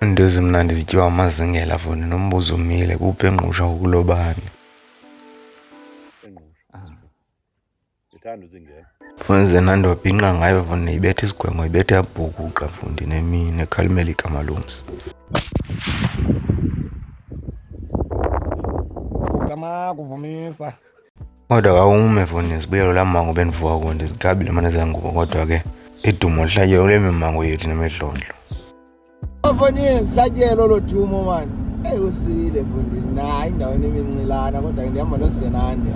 Into ezimnandi zityiwa amazingela futhi nombuzo umile kuphi engqusha ukulobani. Ndithanda uzingela. Futhi zenando wabhinqa ngayo futhi ibetha isigwengo ibetha yabhukuqa futhi nemini ekhalimela igama lomsi. Cama kuvumisa. Kodwa kawume futhi sibuyelo laa mango bendivuka kuwo ndizigabile mane zangubo kodwa ke idumo lihlatyelwe kule mimango yethu nemidlondlo. Afonini lihlatyelo lo dumo mani. Usile futhi na indaweni emincilana kodwa ke ndihamba nosenandi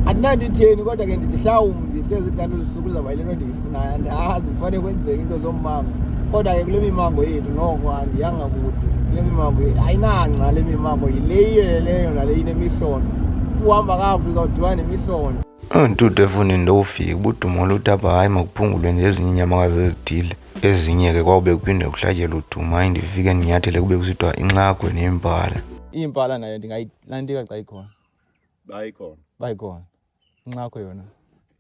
andinanto itheni kodwa ke ndihlawumbi hlezi kanti lusuku lizawuba yile nto ndiyifunayo andazi kufanele kwenzeka into zommango kodwa ke kule mimango yethu noko andiyanga kude kule mimango ayinangca le mimango yile iyeleleyo nale inemihlondo uhamba kakuhle uzawudibana nemihlondo. Ntude futhi ndofika ubudumo lutapha hayi makuphungulwe nezinye inyamakazi ezithile ezinye ke kwawube kuphinde kuhlatyelwe udumo hayi ndifike ndinyathele kube kusithiwa inxagwe nembala. Impala nayo ndingayilandika xa ikhona. Bayikhona. Inxakwe yona.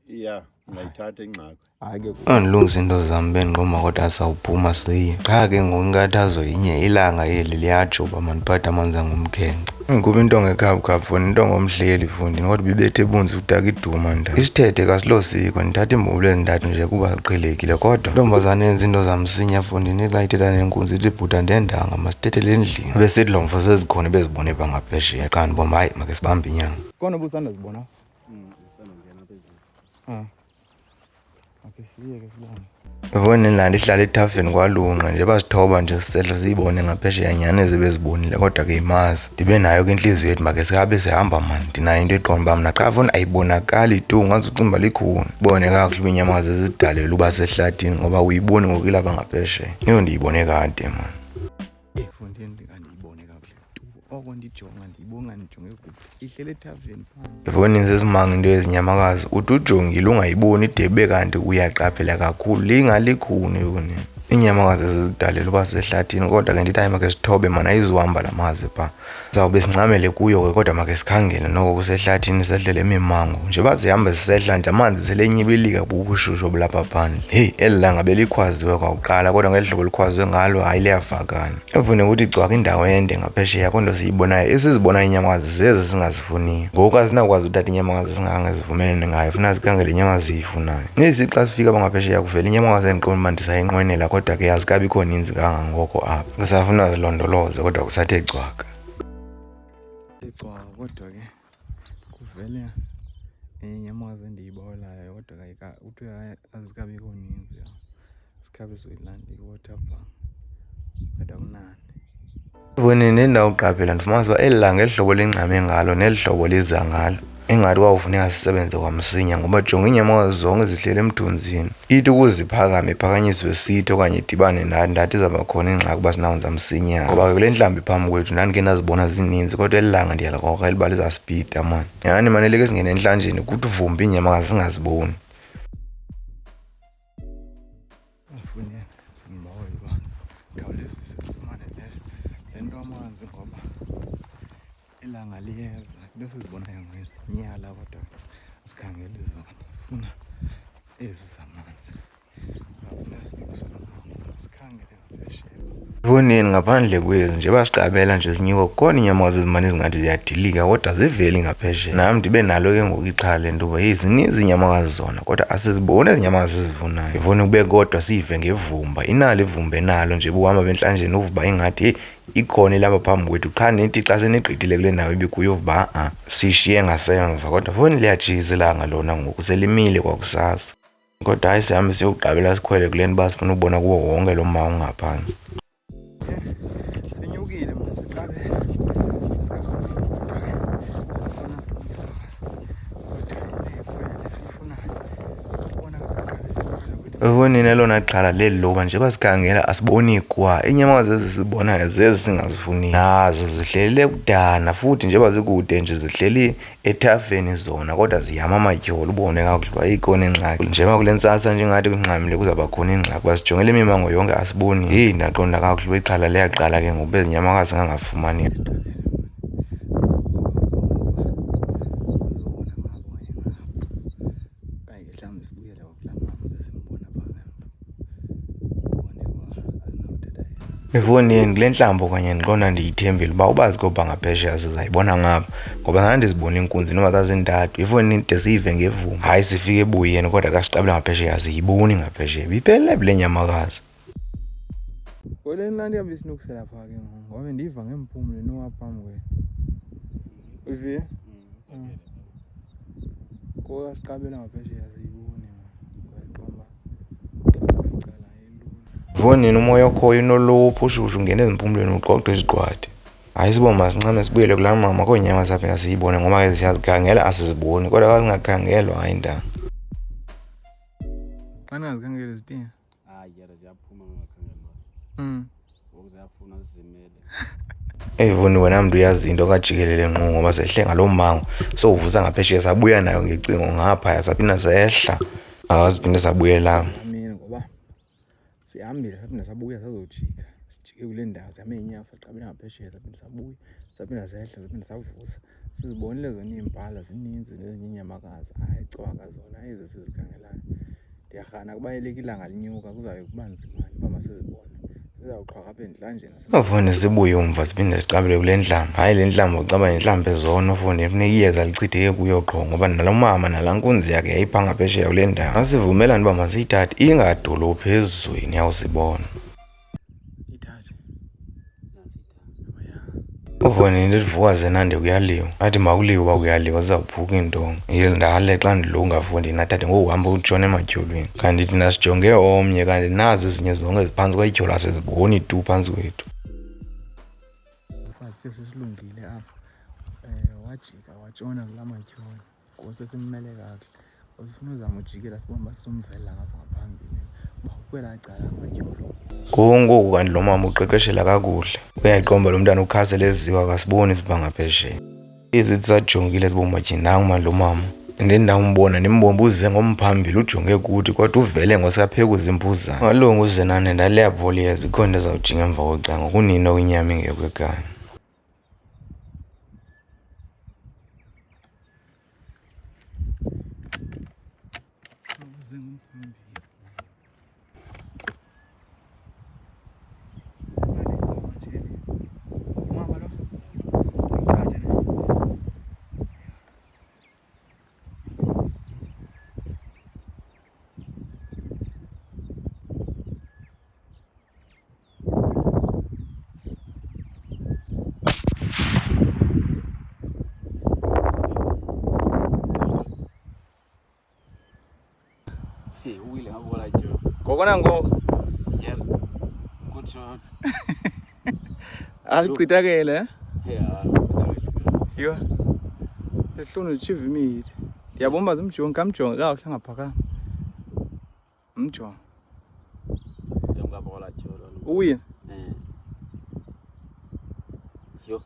Yeah, ungayithatha inxakwe. Hayi ke Andilungisa into zam bendigoma kodwa asawuphuma siye. Qha ke ngokunkathazo yinye ilanga eli liyatsho uba mandiphathe amanzi angumkhenkce. Kuba into ngekhabukhabhu futhi into ngomhleli futhi kodwa bibethe ebunzi udaka iduma nda. Isithethe kasilosiko ndithatha iimbubulu ezintathu nje kuba ziqhelekile kodwa intombazane yenza into zamsinya futhi nixa ithetha nenkunzi ithi bhuta ndendanga masithethele endlini. Besithi lo mfo sezikhona bezibone pha ngaphesheya qha ndibomba hayi makhe sibambe inyanga. kona ubusandazibona. Usandongena phezulu. Okay siye ke sibone. Yabona laa nto ihlala ethafeni kwalunqa nje basithoba nje sisehla siyibone ngaphesheya nyhani ezibezibonile kodwa ke imazi ndibe nayo ke intliziyo yethu makhe sikabe sihamba mani ndinayo into eqonda uba mna qha funa ayibonakali tu ngazucimba likhuni ibone kakuhle uba inyamakazi ezidalela uba sehlathini ngoba uyiboni ngoku ilapha ngaphesheya niyo ndiyibone kade mani. Fundini andiyibone kakuhle tu oko ndijonga ndiyibonga ndijonge kuphi ihlele ethaveni phambi. Yabona sesimanga into yezinyamakazi uthi ujongile ungayiboni idebe kanti uyaqaphela kakhulu lingalikhuni yoni inyamakazi ezidalela uba sehlathini kodwa ke ndithi hayi makhe sithobe mani ayizuhamba la mazi pha sizawube sincamele kuyo ke kodwa makhe sikhangele noko kusehlathini sehlele imimango nje bazihambe zisehla nje amanzi selenyibilika bubushushu obulapha phandle. Heyi eli langa belikhwaziwe kwakuqala kodwa ngeli hlobo likhwaziwe ngalo hayi liyavakana evune ukuthi igcwaka indawo ende ngaphesheya kodwa siyibonayo esizibona inyamakazi zezi singazifuniyo ngoku asinakwazi uthatha inyamakazi singangezivumelene ngayo funa sikhangele inyamakazi eyifunayo nesi xa sifika bangaphesheya kuvela inyamakazi endiqonda uba ndisayinqwenela kodwa ke azikabikho ninzi kangangoko apha kusafuna zilondoloze kodwa kusathe cwaka. Ecwaka kodwa ke kuvele inyamakazi endiyibawelayo kodwa ke uthi azikabikho ninzi sikhabe soyilandika iwaterpark kodwa kunandi. Ubone nendawo uqaphela ndifumanisa uba eli langa eli hlobo lingxame ngalo neli hlobo liza ngalo engathi kwawufuneka sisebenze kwamsinya ngoba jonga iinyamakazi zonke zihlele emthunzini ithi ukuziphakame iphakanyiswe sithi okanye idibane nathi ndathi izawuba khona ingxaki uba sinawenza msinyana ngoba kule ntlambi phambi kwethu ndandike ndazibona zininzi kodwa eli langa ndiyalikrokra eliba lizaspida mani nyhani maneleke singene entlanjeni kuthi uvumba iinyamakazi singaziboni. Ilanga liyeza into sizibonayo ngenyala kodwa sikhangele zona funa ezi zamanzi sikhangele ngaphesheya. Fonini ngaphandle kwezi nje basiqabela nje sinyiko khona inyamakazi ezimane ezingathi ziyadilika kodwa ziveli ngaphesheya nam ndibe nalo ke ngoku ixhala le nto uba zininzi inyamakazi zona kodwa asiziboni ezi nyamakazi ezivunayo ifuna kube kodwa siyive ngevumba inalo ivumba enalo nje buhamba bentlanjeni uvuba ingathi heyi ikhona ilapha phambi kwethu qha nithi xa senigqithile kule ndawo ibikuyo uvuba siyishiye ngasemva kodwa foni liyatshiza ilanga lona ngoku selimile kwakusasa kodwa hayi sihambe siyokuqabela sikhwele kule nto uba sifuna ukubona kuwo wonke lo mma ungaphantsi. Senyukile mna siqabele Fonini elona xhala leli loba nje basikhangela asiboni kwa inyamakazi ezisibonayo zezi singazifuniyo nazo zihlelele kudana futhi njengoba zikude nje zihleli ethafeni zona kodwa zihama amatyholo ubone kakuhle uba ikhona ingxaki njengoba kule ntsasa nje ngathi kunxamile kuzawuba khona ingxaki basijongele imimango yonke asiboni heyi ndaqonda kakuhle uba ixhala liyaqala ke ngoku bezinyamakazi ngangafumani. Efonini kule nhlambo kanye ndiqonda ndiyithembile uba ubazi koba ngaphesheya sizayibona ngapha ngoba ngande zibona inkunzi noma zazintathu efonini de siyive ngevuma hayi sifike ebuyeni kodwa kasiqabule ngaphesheya siyiboni ngaphesheya biphele bile nyamakazi. Oleni landi yabe sinokusela pha ke ngoba ndiva ngempumlo nowaphambi kwenu. Uviye? Ngoba siqabela ngaphesheya siyiboni ngoba Efonini umoya okhoyo inolophu ushushu ungena ezimpumlweni uqoqe iziqwathi. Hayi sibo masincame sibuyele kulaa mama koonyama saphinda siyibone ngoba ke siyazikhangela asiziboni kodwa ka zingakhangelwa hayi ndanga. Xa ningazikhangeli zitinga? Hayi yara ziyaphuma ngakhangelwa. Ngoku ziyafuna zizimele. Eyivoni wena mntu uyazi into kajikelele ngqo ngoba sehle ngaloo mango sovusa ngaphesheya sabuya nayo ngecingo ngapha saphinda sehla akaziphinde sabuyela. Mina ngoba sihambile saphinda sabuya sazojika sijike kule ndawo zihamba ngeenyawo saqabela ngaphesheya saphinda sabuya saphinda sehla saphinda savusa sizibonile zona iimpala zininzi nezinye iinyamakazi hayi cwaka zona ezi sizikhangelayo. Ndiyarhana kuba eleke ilanga linyuka kuzawube kuba nzimani uba masizibone sizawuqhwa apha endlanjeni. Afune sibuye umva siphinde siqabele kule ndlambo hayi le ndlambo ucaba nentlambo ezona ufune funeka iyeza lichitheke kuyo qho ngoba nalo mama nalaa nkunzi yakhe yayipha ngaphesheya kule ndawo. Asivumelane uba masiyithathe ingadolophi ezweni yawusibona. Ufone into edivuka zenande kuyaliwa athi makuliwe uba kuyaliwa zizawuphuka iintonga ndale xa ndilunga fundi nathathe ngokuhamba utshona ematyholweni kanti thina sijonge omnye kanti nazi ezinye zonke ziphantsi kwetyholo asiziboni tu phantsi kwethu. Mfazi sesilungile apha wajika watshona kulaa matyholo ngoku sesimmele kakuhle usifuna uzama ujikela sibone uba sizomvelela ngapha ngaphambili uba ukwelaa cala amatyholo. Ngoku kanti lo mama uqeqeshela kakuhle uyayiqomba lo mntana ukhasele eziwa akasiboni siba ngaphesheya. Izithi sajongile sibomba majinanga mani lo mama ndendawumbona ndimbomba uze ngomphambili ujonge kuthi kodwa uvele ngosikaphekuza impuzana ngalungu uzenane ndaleya pholiya zikho nto ezawujinga emva kocango kunino kwinyama ingekho ekhaya. Uwile ngabola jo. Ngokona ngoku Yeah. Good shot. alichithakele Yeah. yho sehlunu zichiva imithi ndiyabomba zimjonge kamjonge kakuhle ngaphakama mjonge Ngabola jo. uwina Yo.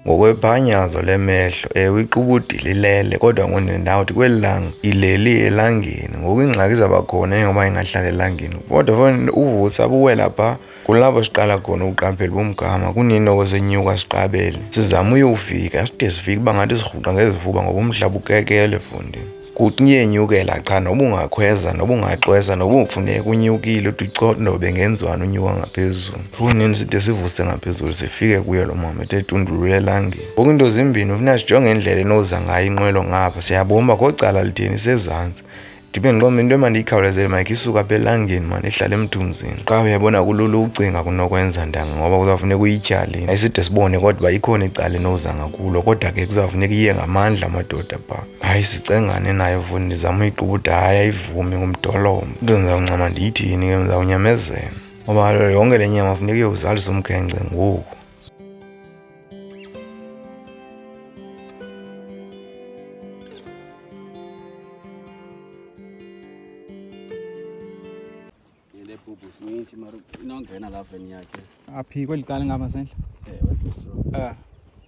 Ngokwephanyazo lemehlo ewe iqubudile ilele kodwa ngonendawuthi kweli langa ileli elangeni ngoku ingxaki izawuba khona ngoba ingahlala elangeni kodwa fona uvusa buwela phaa kulapho siqala khona uqaphela bomgama kunino kwesenyuka siqabele sizama uyofika side sifike uba ngathi sirhuqa ngezifuba ngoba umhlaba ukekele fundini kuthi nyenyukela qha noba ungakhweza noba ungaxwesa noba ufuneka unyukile uthi uconobe ngenzwana unyuka ngaphezulu funini side sivuse ngaphezulu sifike kuyo lo mama ethe tundulu elangeni ngoku into zimbini ufuna sijonge indlela enoza ngayo inqwelo ngapha siyabomba kocala litheni sezantsi ndibe ndiqomba into emandiyikhawulezele mayikhe isuka apha elangeni mani ihlala emthunzini xa uyabona kulula ucinga kunokwenza ndanga ngoba kuzawufuneka uyityalile ayiside sibone kodwa uba ikhona icala enoza ngakulo kodwa ke kuzawufuneka iye ngamandla amadoda phaa hayi sicengane nayo futhi ndizama uyiqubuda hayi ayivumi ngumdolomo into ndizawuncama ndiyithini ke ndizawunyamezela ngoba yonke le nyama funeka iyozalisa umkhenkce ngoku. Singithi mara inongena lapha yakhe. aphi kweli cala ngapha sendla Wesiso.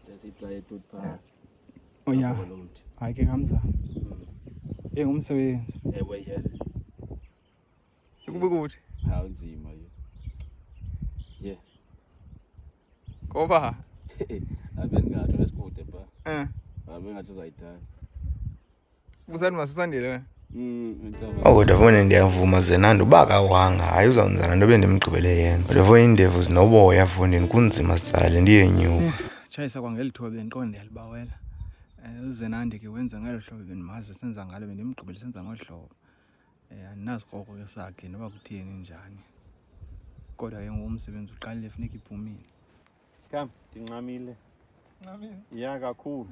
Desipla tut pha. oh ya hayi ke kamzama ngumsebenzi Ewe yes. ukube kuthi Awunzima yo. Yeah. ngoba Abe ngatho lesikude pha. eh Abe ngathi uzayidala. kusani masisandile wena Kodwa fone ndiyavuma Zenandi uba kawanga hayi uzawunzana nto bendimgqibele yenza. Kodwa fone iindevu zinoboya fondini kunzima sitsala le nto iyenyuka. Tshayisa kwangeli thuba bendiqonda ndiyalibawela. UZenandi ke wenza ngelo hlobo bendimazi senza ngalo bendimgqibele senza ngolo hlobo. Andinazikrokro ke sakhe noba kutheni njani. Kodwa ke ngumsebenzi uqalile funeka iphumile. Kam, ndinqamile. Ya kakhulu.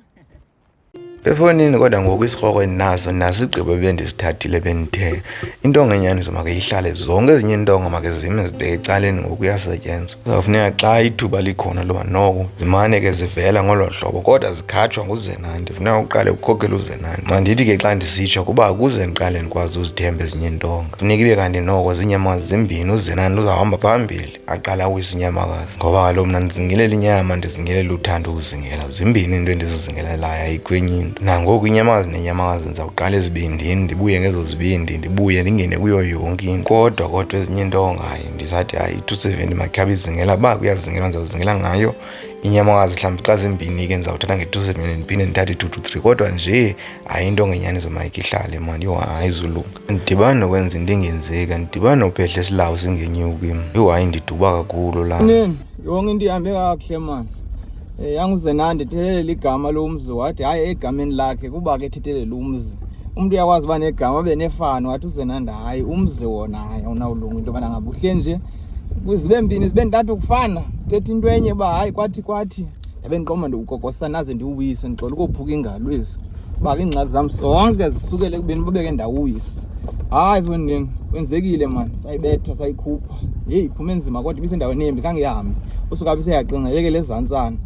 Efonini kodwa ngoku isikrokro endinaso isigqibo bendisithathile bendithe into ngenyaniso make ihlale zonke ezinye intonga make zime zibheke ecaleni ngoku kuyasetyenzwa. Kuzawufuneka xa ithuba likhona loba noko zimane ke zivela ngolo hlobo kodwa zikhatshwa nguZenandi. Funeka uqale ukhokhele uZenandi. Mandithi ke xa ndisitsho kuba ukuze ndiqale ndikwazi uzithemba ezinye intonga funeka ibe kanti noko ziinyamakazi zimbini. uZenandi uzawuhamba phambili aqale awise inyamakazi ngoba kaloku mna ndizingelela inyama ndizingelela uthando ukuzingela. Zimbini into endizizingelelayo ayikho enye into. Nangoku inyamakazi nenyamakazi ndizawuqala ezibindini ndibuye ngezo zibindi ndibuye ndingene kuyo yonke into. Kodwa ezinye intonga hayi ndisathi hayi 270 makhabe izingela uba kuyazingela ndizawuzingela ngayo inyamakazi mhlawumbi xa zimbini ke ndizawuthatha nge-270 ndiphinde ndithathe i-223 kodwa nje hayi into ngenyaniso mayike ihlale mani yho hayi izulunga. Ndidibana nokwenza into engenzeka ndidibana nophehla esilawu singenyuki yho hayi ndiduba kakhulu la yonke into ihambe kakuhle mani. yanguZenandi ethethelela igama lomzi wathi hayi egameni lakhe kuba ke thethelela umzi. Umuntu uyakwazi uba negama abe nefano wathi uZenandi hayi umzi wona hayi awunawulunga into yobana ngabuhle nje zibe mbini zibe ntathu kufana thetha into enye uba hayi kwathi ndabe ndiqoma ndikukokosa naze ndiwuyise ndixola ukophuka ingalo ezi uba ke iingxaki zam zonke zisukele ekubeni babeke ndawuyise. Hayi fondini kwenzekile mani sayibetha sayikhupha yeyi iphume enzima kodwa ibisendaweni embi khange ihambe usuka biseyaqinga yekele ezantsana.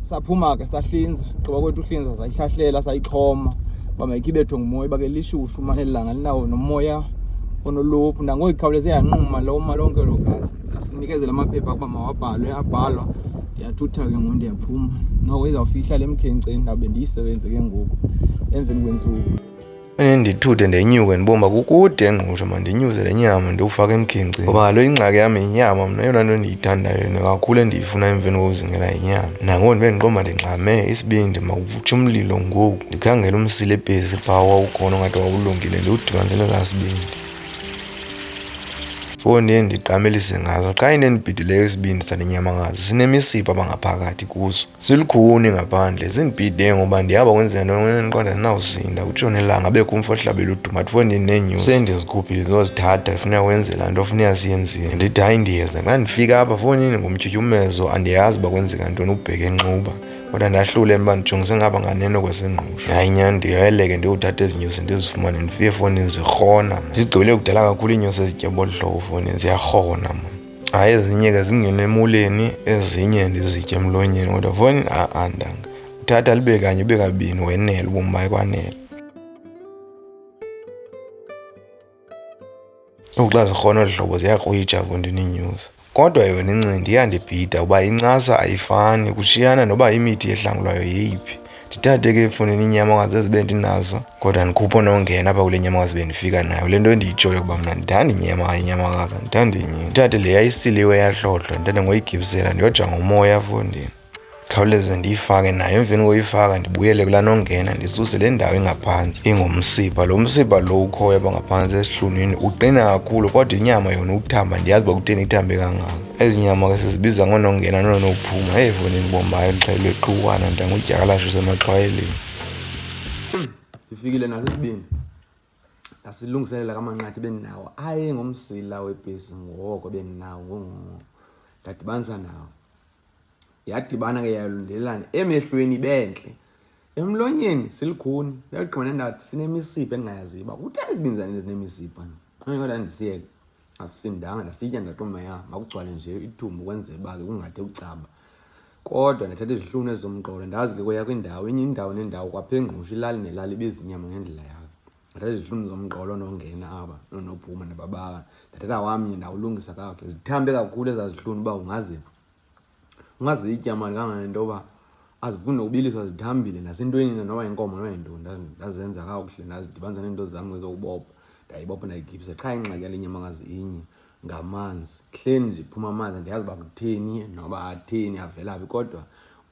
Saphuma ke sahlinza gqiba kwethu uhlinza sayihlahlela sayixhoma uba mayikibethwe ngumoya uba ke lishushu mane elanga linawo nomoya onolophu nangoku ikhawuleze yanquma lo malonke lo gazi. Sinikezela amaphepha ukuba mawabhalwe abhalwa ndiyathutha ke ngoku ndiyaphuma noko izawufihla le mkhenkceni ndabe ndiyisebenze ke ngoku emveni kwensuku. Ndithuthe ndenyuke ndibomba kukude engqusho mandinyuse le nyama ndiwufaka emkhenkceni ngoba kaloku ingxaki yam yinyama mna eyona nto ndiyithandayo kakhulu endiyifuna emveni kokuzingela yinyama. Nangoku ndibe ndiqomba ndingxame isibindi makutshe umlilo ngoku ndikhangela umsile ebhesi phaa wawukhona ongathi wawulungile ndiwudibanise nesaa sibindi. Foni ndiqamelise ngazo xa into endibhidileyo isibindi sale nyamakazi sinemisipha abangaphakathi kuso silikhuni ngaphandle sindibhide ngoba ndihamba kwenzela nto ndiqonda ndinawusinda kutshone ilanga bekho umfo ohlabela uduma athi foni ndinenyusi sendizikhuphile zozithatha funeka wenze laa nto funeka siyenzile ndithi hayi ndiyeza xa ndifika apha fowunini ngumtyutyumezo andiyazi uba kwenzeka ntoni ubheke enxuba kodwa ndahlule uba ndijongise ngapha nganeno kwasengqusho. Hayi nyani ndiyayeleke ndiyothatha ezi nyusi ndizifumane ndifike efowunini zirhona zigqibele kudala kakhulu iinyusi ezityebi olu hlobo efowunini ziyarhona mna. Hayi ezinye ke zingene emuleni ezinye ndizitye emlonyeni kodwa efowunini andanga uthatha libe kanye ube kabini wenele ubomi baye kwanele. Oku xa zirhona olu hlobo ziyakrwitsha fondini iinyusi kodwa yona incindi iyandibhida uba incasa ayifani kushiyana noba imithi ehlangulwayo yeyiphi. Ndithathe ke efowunini inyamakazi ezibe ndinazo kodwa ndikhuphe nongena apha kule nyamakazi bendifika nayo. Le nto endiyitshoyo ukuba mna ndithanda inyamakazi ndithanda inyini. Ndithathe le yayisiliwe yahlohlwa ndithathe ngoyigibisela ndiyojonga umoya efowunini khawuleze ndiyifake nayo. Emveni koyifaka ndibuyele kulaa nongena ndisuse le ndawo engaphantsi ingumsipha. Lo msipha lo ukhoyo apha ngaphantsi esihlunwini uqina kakhulu kodwa inyama yona uthamba ndiyazi uba kutheni ithambe kangaka. Ezi nyama ke sizibiza ngoonongena noonophuma. Heyi fondini bombayo ndixhelwe qhuwana ndangudyakalashe usemaxhwayeleni. Ndifikile naso isibindi ndasilungiselela kamanqathi bendinawo aye ngomsila webhesi ngoko bendinawo ngongo ndadibanisa nawo. Yadibana ke yalundelelana emehlweni bentle emlonyeni silikhuni. Ndaqhubana ndathi sinemisipha endingayaziyo uba kutheni isibinzana ezinemisipha kodwa ndisiyeke asisindanga ndasitya ndaqomba ya makugcwale nje ithumbu ukwenzela uba ke kungathe ucaba. Kodwa ndathatha izihlunu ezomqolo ndazi ke koya kwindawo enye indawo nendawo kwapha engqusho ilali nelali ibiza inyama ngendlela yakho. Ndathatha izihlunu zomqolo nongena apha nonophuma nababaka ndathatha wamnye ndawulungisa kakuhle zithambe kakhulu ezaa zihlunu uba ungazitya mali kangangento yoba azifuni nokubiliswa zithambile nasentweni noba inkomo noba yintoni ndazenza kakuhle ndazidibanisa neento zam ezokubopha ndayibopha ndayigibisa. Qha ingxaki yale nyamakazi inye ngamanzi hleni nje iphuma amanzi andiyazi uba kutheni noba atheni avela phi kodwa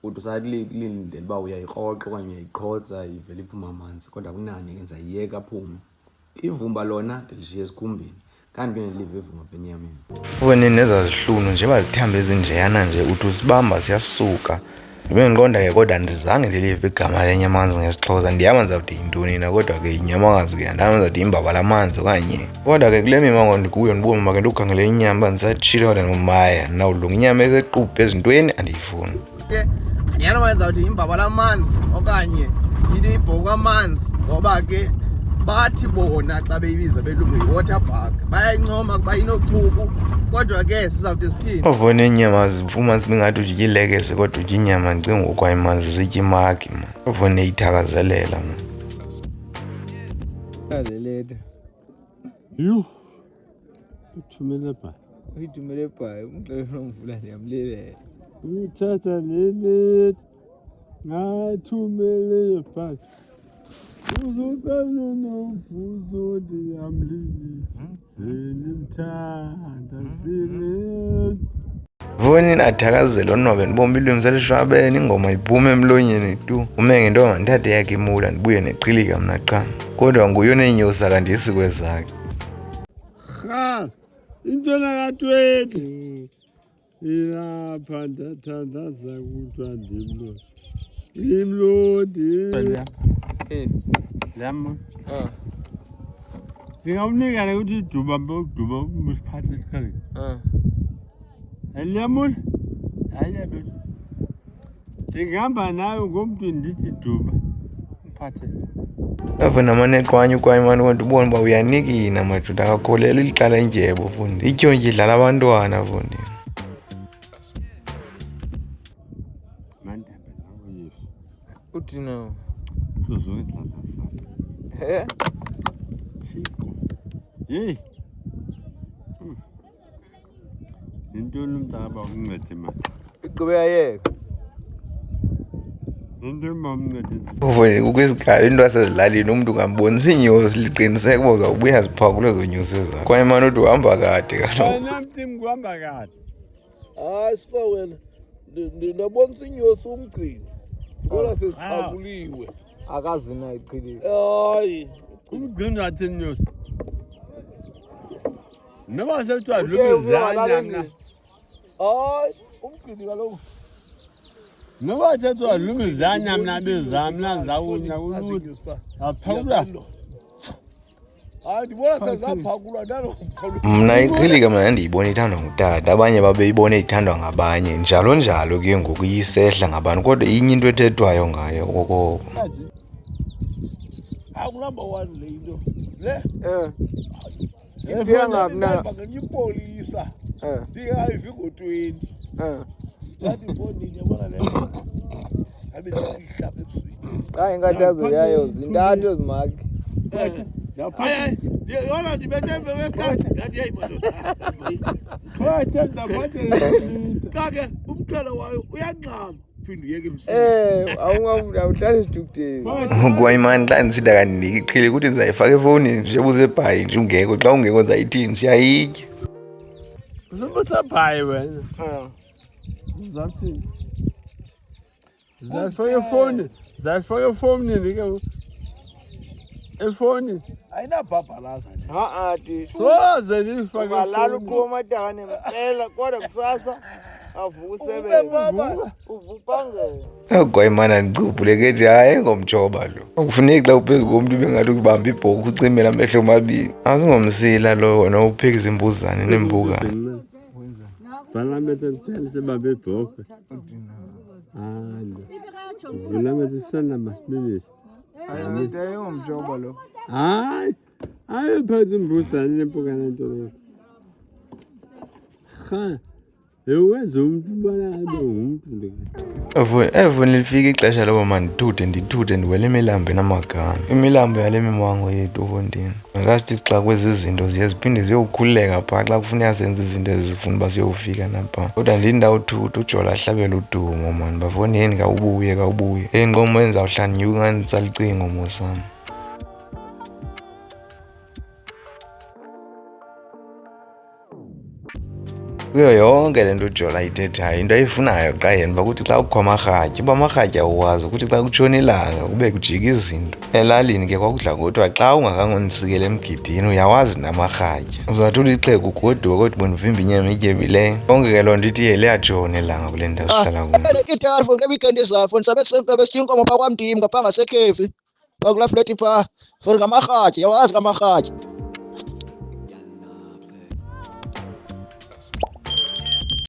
uthi usalindele uba uyayikroqa okanye uyayiqhotsa ivele iphume amanzi, kodwa kunani kenza iyeka aphume. Ivumba lona ndilishiya esikhumbeni, kanti ke ndilive ivumba apha enyameni. Ubonini nezazihlunu njengoba zithamba ezinjeyana nje uthi usibamba siyasuka. Ndibe ngiqonda ke kodwa ndizange ndilive igama lenyamakazi ngesiXhosa. Ndiyama ndizawuthi yintoni na, kodwa ke inyamakazi ke andiyama ndizawuthi yimbaba lamanzi okanye. Kodwa ke kule mimango ndikuyo ndibone uba ke ndiyokukhangela inyama ndisatshila kodwa nomaya ndinawudlunga inyama esequphe ezintweni andiyifuni. Andiyana ndizawuthi yimbaba lamanzi okanye ibhoku amanzi, ngoba ke bathi bona xa beyibiza belungu yi-water park bayayincoma kuba inochuku, kodwa ke sizawuthi sithini. Ovone inyama zivuma zibe ngathi utya ilekese kodwa utya inyama ndicinga ngokwayimanzi zitya imagi man. Ovone ithakazelela man. Leleta Yho, uthumele bha. uyithumele ebhayi umxelele nomvula ndiyamlilela. Uthatha leleta, ngathumele bha. Uzokana nomvuzo ndiyamlila, zenimthanda zile. Voni nathakazela onwabe ndibomba ilungiselelo shwabene ingoma iphume emlonyeni tu. Ume ngento mandithathe yakhe imula ndibuye neqhilika mna qha. Kodwa nguyo nenyosa kanti isikwe zakhe. Ha, intwana katwethu. Ilapha ndathandaza kuthiwa ndimlodi. Imlodi. Lamo. Ndingamnika le ukuthi iduba uduba umusiphathe esikhali. Liyamona? Hayi yabe. Ndingihamba nawe ngomntu ndithi duba. Mphathe. Avona maneqwanya ukwayimani kodwa ubone uba uyanikina madoda akakholela iliqala indyebo fundi. Ityontyi idlala abantwana fundi. Mandembe nawe Yesu. Uthi no. Uzokudlala. Hey. Intoni umntaba umncede manje. Iqhube yayeka. Into mamncede. Uvone ukwesikhala into asezilalini umuntu ngambonisa inyosi liqiniseke uba uzawubuya ziphakule ezo nyosi zakho. Kwayimani uthi uhamba kade kaloku. Namthi ngihamba kade. Hayi sika wena ndabonisa inyosi umgcini ngoba sesiphakuliwe Akazi na iqhilile. hayi Umgcini wathi inyosi. Noma sekuthiwa lumizana mna. hayi umgcini kaloku Noma sekuthiwa lumizana mna bezamna zawunya ukuthi aphawula. hayi ndibona sezaphakulwa nalo Mna iqhilika mna ndiyibona ithandwa ngutata, abanye babeyibona ithandwa ngabanye njalo njalo ke ngoku iyisehla ngabantu kodwa inye into ethethwayo ngayo kokoko. akunumber 1 le into le Ifika ngaphi na? ngenye ipolisa ndingayivi ngo-20 yathi foni yabona le abe ndihlapha ebusweni Hayi inkathazo yayo zintathu ezimaki. hayi yona ndibethe emva kwesithathu ngathi yeyi madoda kake umxhela wayo uyanqama phinde uyeke emsebenzini Awungahlali isithukutheni. Kwayimani xa ndisida kandinika iqhilika ukuthi ndizayifaka efowunini nje busebhayi nje ungekho, xa ungekho ndizayithini siyayitya. Usubusaphayi wena. Uzathini? Zayifaka efoni. Zayifaka efonini ke. Efoni. ayinabhabhalaza nje Soze lifake Balala efoni. ukuwa amadakane mcela kodwa kusasa avuka ube usebenza. baba Uvupangela. Kwayimani andicubhuleke ethi hayi ngomjoba lo. Kufuneki xa uphezu komntu bengathi ukubamba ibhoku ucimela amehlo amabini. Asingomsila lo wona uphekisa imbuzane nembukane. Vala mete kuthele sebambe ibhokhwe. Hayi. Vula mete sana masibilisi. Hayi ngomjoba lo. Hayi. Hayi phethe imbuzane nempukane ntolo. Ha. Ewenza umuntu ubona ngabe umuntu le. Evuni lifika ixesha loba mandithuthe ndiwele imilambeni amagama. Imilambo yale mimango yethu uFondini. Ngasithi xa kwezi zinto ziye ziphinde ziyokhululeka phaa xa kufuneka senze izinto ezifuna uba siyofika napha. Kodwa ndindawuthutha uJola ahlabela udumo mani bafondini kawubuye. Ingqomo endizawuhlala nyuka ngani ndisalicingo mosam. kuyo yonke le nto uJola ayithethayo into ayifunayo xa yena uba kuthi xa kukho amarhatya uba amarhatya awuwazi ukuthi xa kutshona ilanga kube kujika izinto elalini ke kwakudla ngothiwa xa ungakangonisikele emgidini uyawazi namarhatya uzawuthi ulixhegu ugoduka kodwa bondivimba inyama etyebileyo konke ke loo nto ithi iye liyatshona ilanga kule ndawo sihlala kuyo Itari for ngeweekend izafo ndisabe sitya inkomo phaa kwamndim ngapha ngasekhefi phaa kulaa fleti phaa for ngamarhatya yawazi ngamarhatya